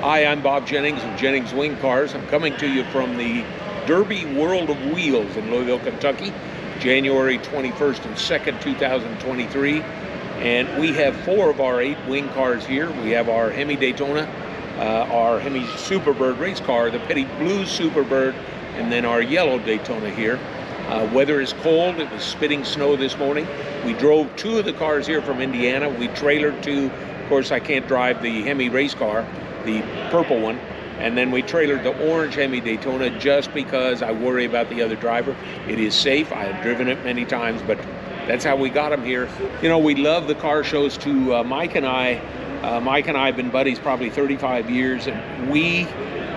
Hi, I'm Bob Jennings of Jennings Wing Cars. I'm coming to you from the Derby World of Wheels in Louisville, Kentucky, January 21st and 2nd, 2023. And we have 4 of our 8 wing cars here. We have our Hemi Daytona, our Hemi Superbird race car, the Petty Blue Superbird, and then our yellow Daytona here. Weather is cold. It was spitting snow this morning. We drove 2 of the cars here from Indiana. We trailered 2. Of course, I can't drive the Hemi race car, the purple one. And then we trailered the orange Hemi Daytona just because I worry about the other driver. It is safe. I have driven it many times, but that's how we got them here. You know, we love the car shows too. Mike and I have been buddies probably 35 years, and we,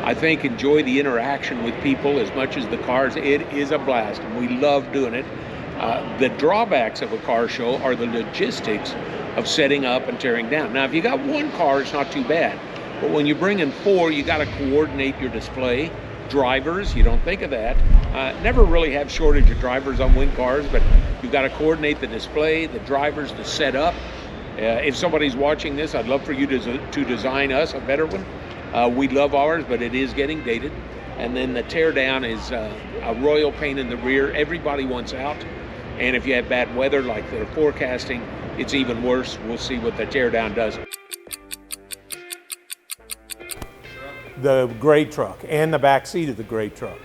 I think, enjoy the interaction with people as much as the cars. It is a blast, and we love doing it. The drawbacks of a car show are the logistics of setting up and tearing down. Now, if you got one car, it's not too bad. But when you bring in 4, you got to coordinate your display. Drivers, you don't think of that. Never really have shortage of drivers on wing cars, but you've got to coordinate the display, the drivers, the setup. If somebody's watching this, I'd love for you to design us a better one. We love ours, but it is getting dated. And then the tear down is a royal pain in the rear. Everybody wants out. And if you have bad weather like they're forecasting, it's even worse. We'll see what the tear down does. The gray truck and the back seat of the gray truck.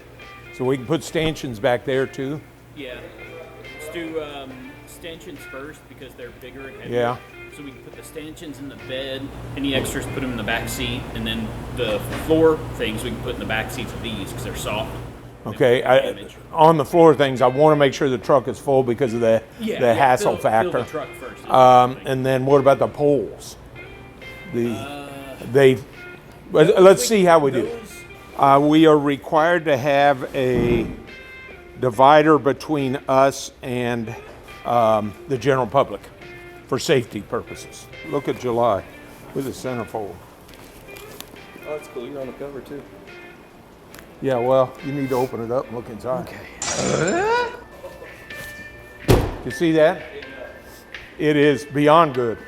So we can put stanchions back there too? Yeah. Let's do stanchions first because they're bigger and heavier. Yeah. So we can put the stanchions in the bed, any extras put them in the back seat, and then the floor things we can put in the back seats of these because they're soft. Okay, on the floor things, I want to make sure the truck is full because of the hassle factor. Fill the truck first. And then what about the poles? Let's see how we do. We are required to have a divider between us and the general public for safety purposes. Look at July with a centerfold. Oh, that's cool. You're on the cover too. Yeah, well, you need to open it up and look inside. Okay. You see that? It is beyond good.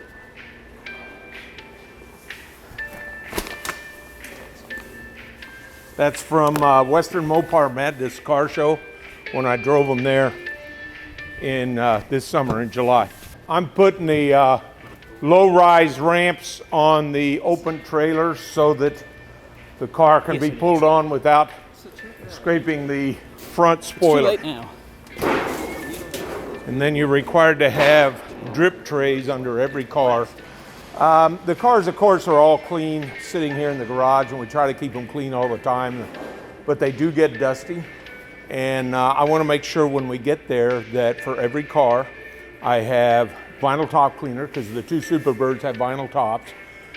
That's from Western Mopar Madness car show when I drove them there in this summer in July. I'm putting the low-rise ramps on the open trailers so that the car can be pulled on without scraping the front spoiler. It's too late now. And then you're required to have drip trays under every car. The cars, of course, are all clean sitting here in the garage, and we try to keep them clean all the time, but they do get dusty. And I want to make sure when we get there that for every car, I have vinyl top cleaner, because the 2 Superbirds have vinyl tops.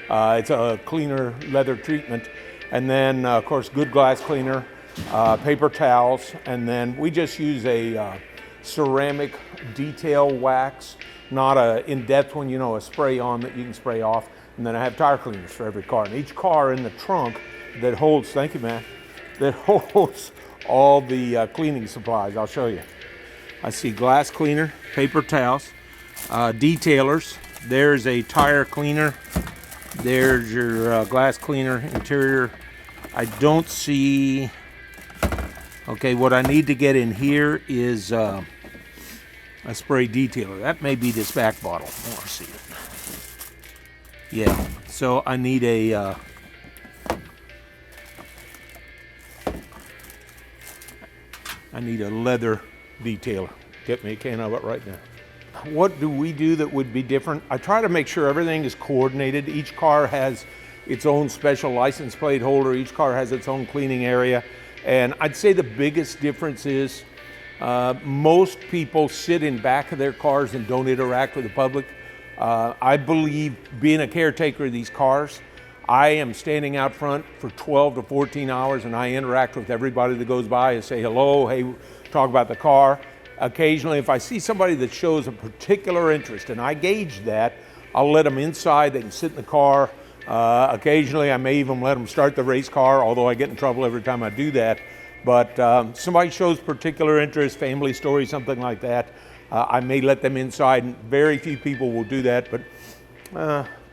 It's a cleaner leather treatment. And then, of course, good glass cleaner, paper towels, and then we just use a ceramic detail wax, not a in-depth one, you know, a spray on that you can spray off. And then I have tire cleaners for every car. And each car in the trunk that holds, thank you, man, that holds all the cleaning supplies. I'll show you. I see glass cleaner, paper towels, detailers. There's a tire cleaner. There's your glass cleaner, interior. I don't see, okay, what I need to get in here is a spray detailer. That may be this back bottle. I want to see it. Yeah, so I need a leather detailer. Get me a can of it right now. What do we do that would be different? I try to make sure everything is coordinated. Each car has its own special license plate holder. Each car has its own cleaning area. And I'd say the biggest difference is most people sit in back of their cars and don't interact with the public. I believe being a caretaker of these cars, I am standing out front for 12 to 14 hours and I interact with everybody that goes by and say hello, hey, talk about the car. Occasionally, if I see somebody that shows a particular interest and I gauge that, I'll let them inside, they can sit in the car. Occasionally, I may even let them start the race car, although I get in trouble every time I do that. But somebody shows particular interest, family story, something like that, I may let them inside. And very few people will do that, but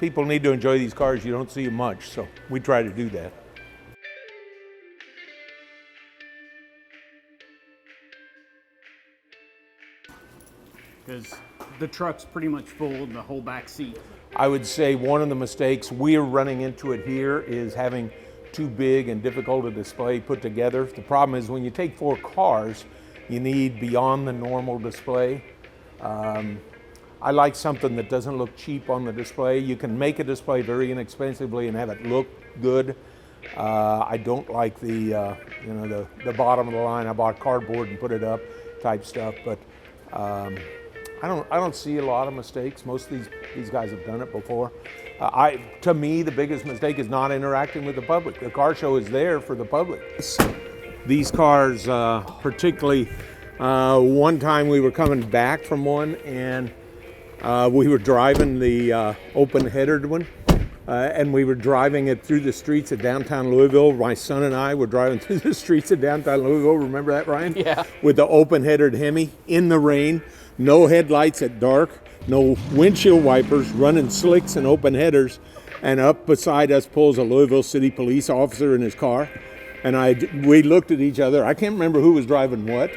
People need to enjoy these cars. You don't see them much, so we try to do that. Because the truck's pretty much full, the whole back seat. I would say one of the mistakes we're running into it here is having too big and difficult a display put together. The problem is when you take 4 cars, you need beyond the normal display. I like something that doesn't look cheap on the display. You can make a display very inexpensively and have it look good. I don't like the bottom of the line. I bought cardboard and put it up type stuff, but I don't see a lot of mistakes. Most of these guys have done it before. To me, the biggest mistake is not interacting with the public. The car show is there for the public. These cars, particularly, one time we were coming back from one and we were driving the open-headed one, and we were driving it through the streets of downtown Louisville. My son and I were driving through the streets of downtown Louisville. Remember that, Ryan? Yeah. With the open-headed Hemi in the rain, no headlights at dark, no windshield wipers, running slicks and open headers, and up beside us pulls a Louisville City police officer in his car. And we looked at each other. I can't remember who was driving what.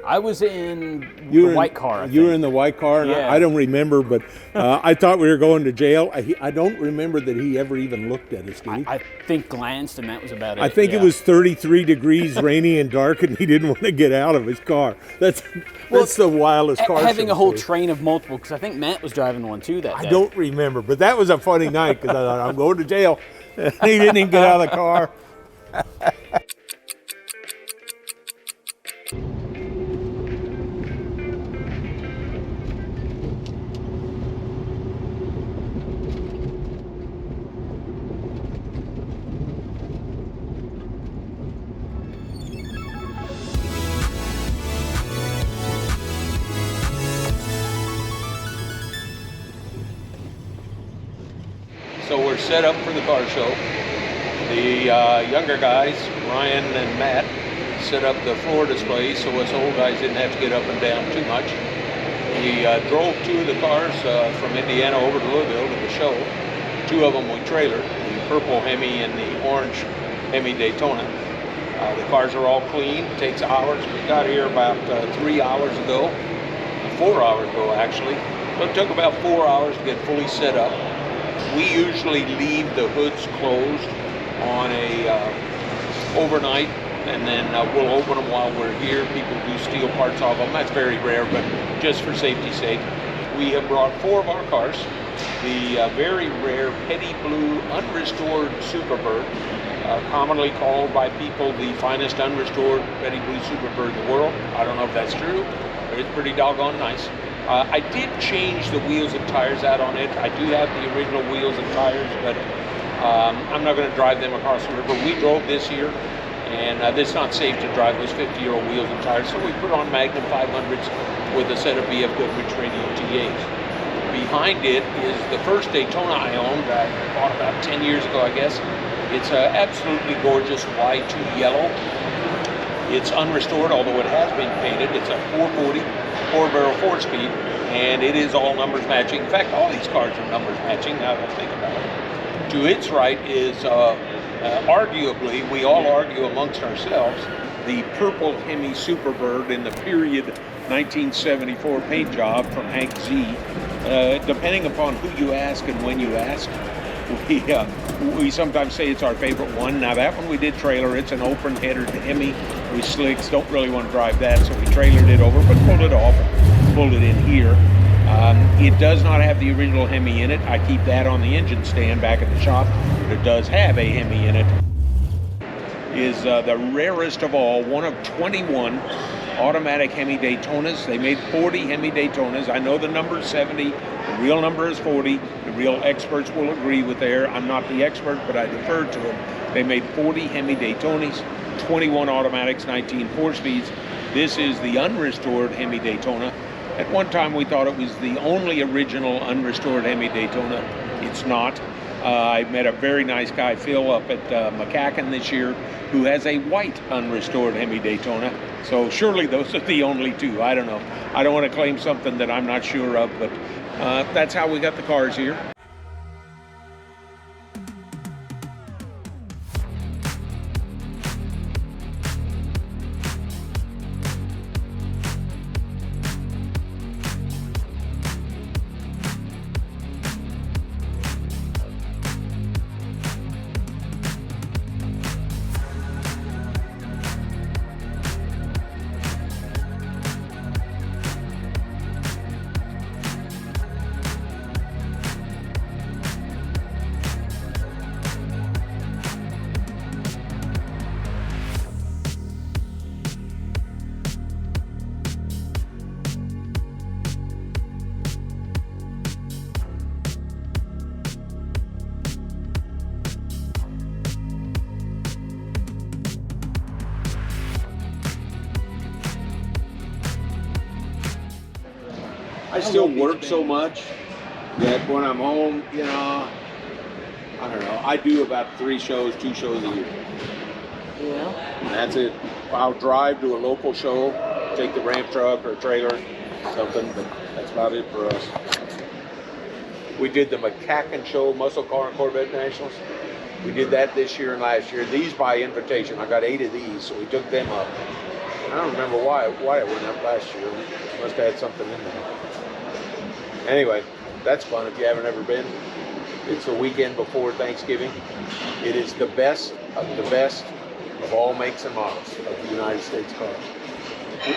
I was in the white car. You were in the white car, and yeah. I don't remember, but I thought we were going to jail. I don't remember that he ever even looked at us, did he? I think glanced, and that was about it. I think it was 33 degrees, rainy and dark, and he didn't want to get out of his car. That's the wildest car. Having a whole train of multiple, because I think Matt was driving one too that day. I don't remember, but that was a funny night because I thought, I'm going to jail. He didn't even get out of the car. So we're set up for the car show. The younger guys, Ryan and Matt, set up the floor display so us old guys didn't have to get up and down too much. We drove 2 of the cars from Indiana over to Louisville to the show. 2 of them we trailered, the purple Hemi and the orange Hemi Daytona. The cars are all clean, it takes hours. We got here about 3 hours ago, 4 hours ago actually. So it took about 4 hours to get fully set up. We usually leave the hoods closed on a overnight, and then we'll open them while we're here. People do steal parts off them. That's very rare, but just for safety's sake. We have brought 4 of our cars. The very rare petty blue unrestored Superbird, commonly called by people the finest unrestored petty blue Superbird in the world. I don't know if that's true, but it's pretty doggone nice. I did change the wheels and tires out on it. I do have the original wheels and tires, but I'm not going to drive them across the river. We drove this here, and it's not safe to drive those 50-year-old wheels and tires, so we put on Magnum 500s with a set of BF Goodrich Radio TAs. Behind it is the first Daytona I owned. I bought about 10 years ago, I guess. It's an absolutely gorgeous Y2 yellow. It's unrestored, although it has been painted. It's a 440 4-barrel 4-speed, and it is all numbers matching. In fact, all these cars are numbers matching, now that I think about it. To its right is arguably, we all argue amongst ourselves, the purple Hemi Superbird in the period 1974 paint job from Hank Z. Depending upon who you ask and when you ask, we sometimes say it's our favorite one. Now that one we did trailer. It's an open-headed Hemi with slicks. Don't really want to drive that, so we trailered it over, but pulled it off and pulled it in here. It does not have the original Hemi in it. I keep that on the engine stand back at the shop, but it does have a Hemi in it. Is the rarest of all, one of 21 automatic Hemi Daytonas. They made 40 Hemi Daytonas. I know the number is 70, the real number is 40. The real experts will agree with there. I'm not the expert, but I defer to them. They made 40 Hemi Daytonas, 21 automatics, 19 4-speeds. This is the unrestored Hemi Daytona. At one time we thought it was the only original unrestored Hemi Daytona. It's not. I met a very nice guy, Phil, up at McCacken this year, who has a white unrestored Hemi Daytona. So surely those are the only 2. I don't know. I don't want to claim something that I'm not sure of, but that's how we got the cars here. I still work so much that when I'm home, you know, I don't know. I do about 2 shows a year. Yeah. And that's it. I'll drive to a local show, take the ramp truck or trailer, something, but that's about it for us. We did the McCacken Show Muscle Car and Corvette Nationals. We did that this year and last year. These by invitation. I got 8 of these, so we took them up. I don't remember why it went up last year. Must have had something in there. Anyway, that's fun if you haven't ever been. It's the weekend before Thanksgiving. It is the best of all makes and models of the United States cars.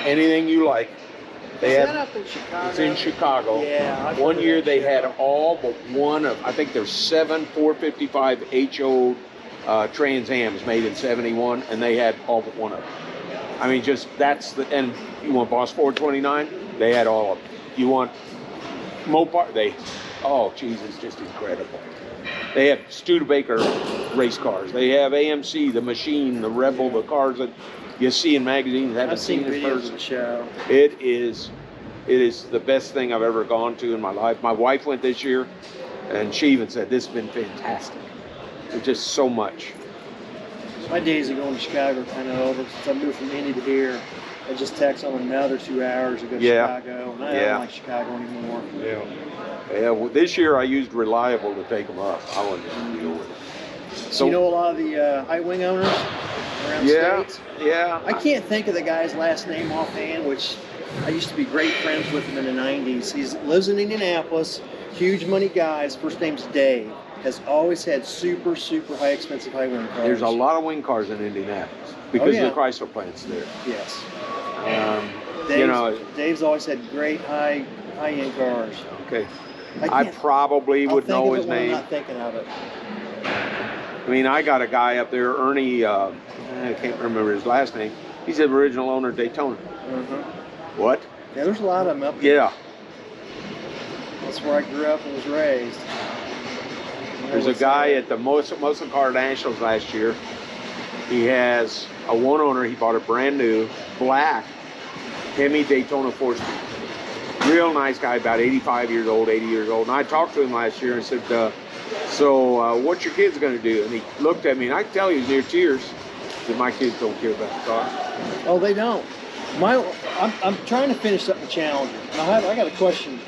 Anything you like. They Is have, that up in Chicago? it's in Chicago. Yeah. One year they had all but one of, I think there's 7 455 HO Trans Ams made in 71, and they had all but one of them. I mean, just that's the, and you want Boss 429? They had all of them. You want Mopar? Oh, geez, it's just incredible. They have Studebaker race cars. They have AMC, the Machine, the Rebel, the cars that you see in magazines. Haven't I've seen in videos person. of the show. It is the best thing I've ever gone to in my life. My wife went this year, and she even said, this has been fantastic. It's just so much. My days of going to Chicago are kind of over since I moved from Indy to here. I just tax on another 2 hours to go to Chicago, and I don't like Chicago anymore. Yeah, well, this year I used Reliable to take them up. I wasn't going to deal with it. So you know a lot of the high wing owners around the states? Yeah. I can't think of the guy's last name offhand, which I used to be great friends with him in the 90s. He lives in Indianapolis, huge money guy. His first name's Dave. Has always had super, super high expensive high wing cars. There's a lot of wing cars in Indianapolis because the Chrysler plant's there. Yes. Dave's always had great high-end cars. Okay. I probably would know his name. I'm not thinking of it. I mean, I got a guy up there, Ernie, I can't remember his last name. He's the original owner of Daytona. What? Yeah, there's a lot of them up there. Yeah. That's where I grew up and was raised. There's a guy at the Muscle Car Nationals last year. He has a one owner. He bought a brand new black Hemi Daytona 4-speed. Real nice guy, about 85 years old, 80 years old. And I talked to him last year and said, so what's your kids going to do? And he looked at me, and I can tell he was near tears. He said, my kids don't care about the car. Oh, they don't. I'm trying to finish up the Challenger. Now, I got a question.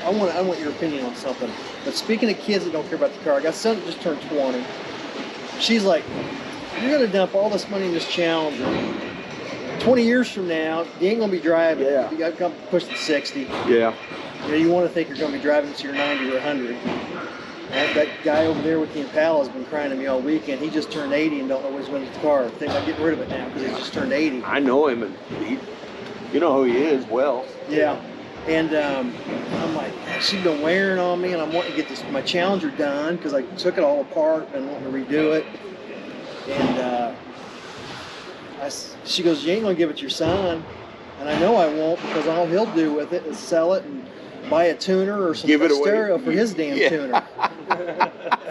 I want your opinion on something. But speaking of kids that don't care about the car, I got a son that just turned 20. She's like, you're going to dump all this money in this Challenger. 20 years from now, you ain't going to be driving. Yeah. You got to come push the 60. Yeah. You want to think you're going to be driving to your 90 or 100. That guy over there with the Impala has been crying to me all weekend. He just turned 80 and don't know what's going to the car. I think I'm getting rid of it now because he just turned 80. I know him, and you know who he is well. Yeah. And I'm like, she's been wearing on me, and I'm wanting to get my Challenger done because I took it all apart and wanting to redo it. And she goes, you ain't going to give it to your son. And I know I won't, because all he'll do with it is sell it and buy a tuner or some stereo for his damn tuner.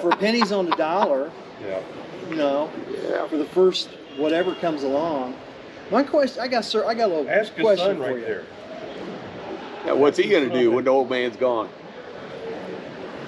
For pennies on the dollar, for the first whatever comes along. My question, I got a little Ask his question son for right you. there. Yeah, what's he going to do when the old man's gone?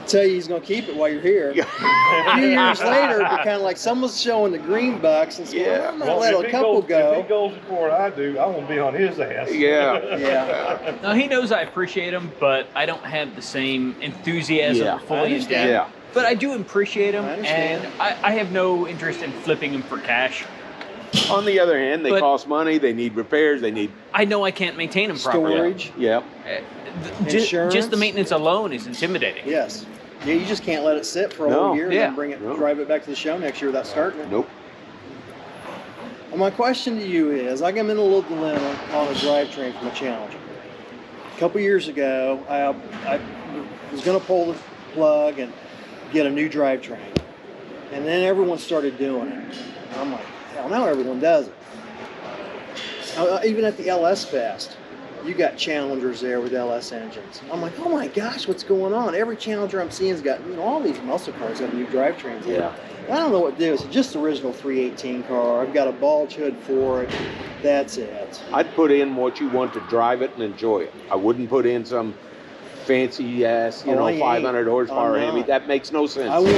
Tell you he's going to keep it while you're here. A few years later, it'll be kind of like someone's showing the green bucks and saying, I'm going to let a couple go. If he goes before I do, I won't be on his ass. Yeah. No, he knows I appreciate him, but I don't have the same enthusiasm for fully in depth. Yeah. But I do appreciate him, I understand. and I have no interest in flipping him for cash. On the other hand, they But- cost money. They need repairs. They need I know I can't maintain him properly. Storage. yeah. Insurance. Just the maintenance alone is intimidating. Yes. Yeah, you just can't let it sit for a No. whole year and Yeah. then bring it, No. drive it back to the show next year without starting it. Nope. Well, my question to you is, I'm in a little dilemma on a drivetrain from a Challenger. A couple years ago, I was going to pull the plug and get a new drivetrain. And then everyone started doing it. And I'm like, hell, now everyone does it. Even at the LS Fest, you got Challengers there with LS engines. I'm like, oh my gosh, what's going on? Every Challenger I'm seeing has got, all these muscle cars have new drivetrains. Yeah. I don't know what to do. It's just the original 318 car. I've got a bulge hood for it. That's it. I'd put in what you want to drive it and enjoy it. I wouldn't put in some fancy ass, Oh, I ain't. 500 horsepower I'm not. Hemi. That makes no sense. I want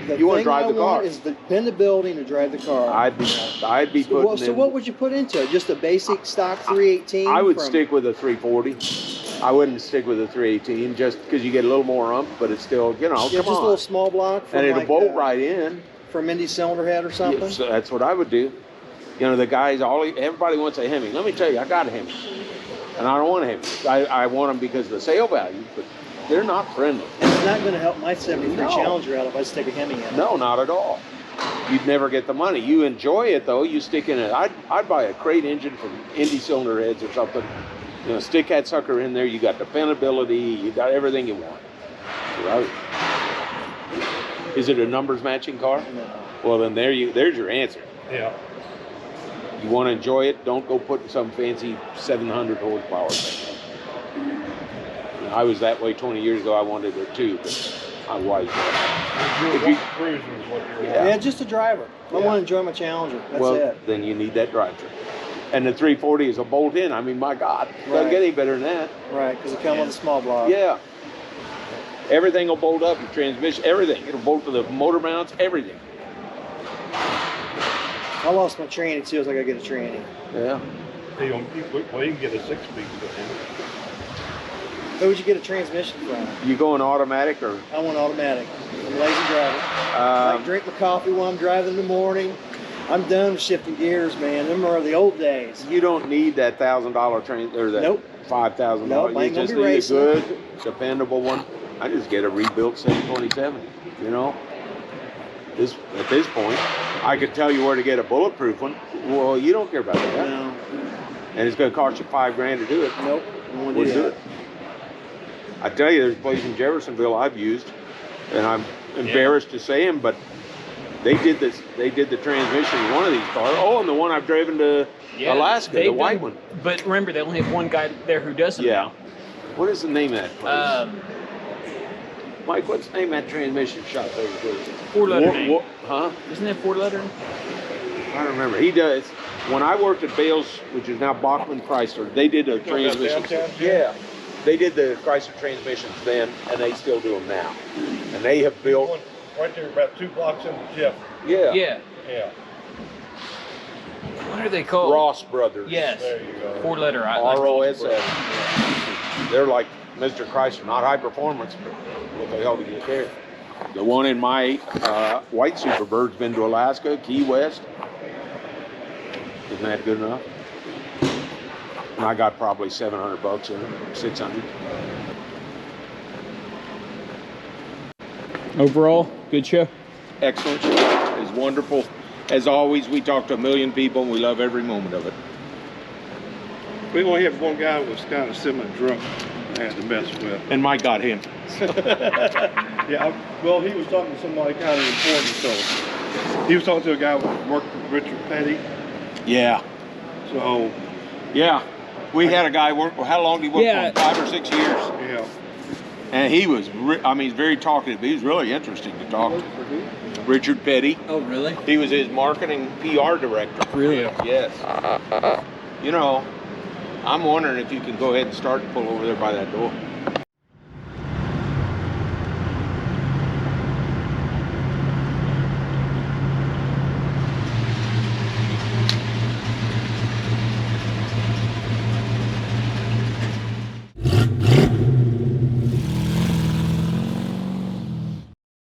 the You wanna thing drive I the car. want is the dependability to drive the car. I'd be so putting what, so in. what would you put into it? Just a basic stock 318? I would from- stick with a 340. I wouldn't stick with a 318 just because you get a little more ump, but it's still, Yeah, come just a on. little small block from And it'll like, bolt right in. from Indy cylinder head or something. Yeah, so that's what I would do. The guys, everybody wants a Hemi. Let me tell you, I got a Hemi. And I don't want a Hemi. I want them because of the sale value, but they're not friendly. And it's not going to help my 73 No. Challenger out if I stick a Hemi in it. No, not at all. You'd never get the money. You enjoy it though. You stick in it. I'd buy a crate engine from Indy cylinder heads or something. Stick that sucker in there. You got dependability. You got everything you want. Right? Is it a numbers matching car? No. Well, then there's your answer. Yeah. You want to enjoy it? Don't go putting some fancy 700 horsepower thing. I was that way 20 years ago. I wanted it too, but my wife. Cruising is what you're Yeah, just a driver. I Yeah. want to enjoy my Challenger. That's Well, it. then you need that drivetrain. And the 340 is a bolt-in. I mean, my God, doesn't Right. get any better than that. Right, because it comes with a small block. Yeah. Everything will bolt up, your transmission, everything. It'll bolt to the motor mounts, everything. I lost my tranny too, so I got to get a tranny. Yeah. You can get a 6-speed with him. Who would you get a transmission from? You going automatic or? I want automatic. I'm a lazy driver. I like drink my coffee while I'm driving in the morning. I'm done with shifting gears, man. Them are the old days. You don't need that $1,000 train or that Nope. $5,000. Nope, I You ain't gonna just be need racing. a good, dependable one. I just get a rebuilt 727. At this point, I could tell you where to get a bulletproof one. Well, you don't care about that, No, and it's going to cost you $5,000 to do it. nope. I don't want to Wouldn't do do that. it. I tell you, there's a place in Jeffersonville I've used, and I'm embarrassed to say them, but they did this. They did the transmission in one of these cars. Oh, and the one I've driven to Alaska, the they've white done- one. But remember, they only have one guy there who does them. Yeah. What is the name of that place? Mike, what's the name of that transmission shop there? Four-letter name. Huh? Isn't that four-letter? I don't remember. He does. When I worked at Bales, which is now Bachman Chrysler, they did a transmission. downtown? Yeah. They did the Chrysler transmissions then, and they still do them now. And they have built. One right there, about 2 blocks into Jeff. Yeah. Yeah. Yeah. What are they called? Ross Brothers. Yes. There you go. Four-letter. I like ROSS. They're like Mr. Chrysler, not high performance, but what the hell do you care? The one in my white Superbird's been to Alaska, Key West. Isn't that good enough? And I got probably $700 in it, 600. Overall, good show. Excellent show. It was wonderful. As always, we talked to a million people and we love every moment of it. We only had one guy who was kind of semi-drunk I had to mess with. And Mike got him. Yeah, well, he was talking to somebody kind of important, so he was talking to a guy who worked with Richard Petty. Yeah. So, Yeah. We had a guy work, how long did he work Yeah. for? 5 or 6 years. yeah. And he was, he's very talkative. He was really interesting to talk to. Richard Petty. Oh, really? He was his marketing PR director. Really? Yes. I'm wondering if you can go ahead and start and pull over there by that door.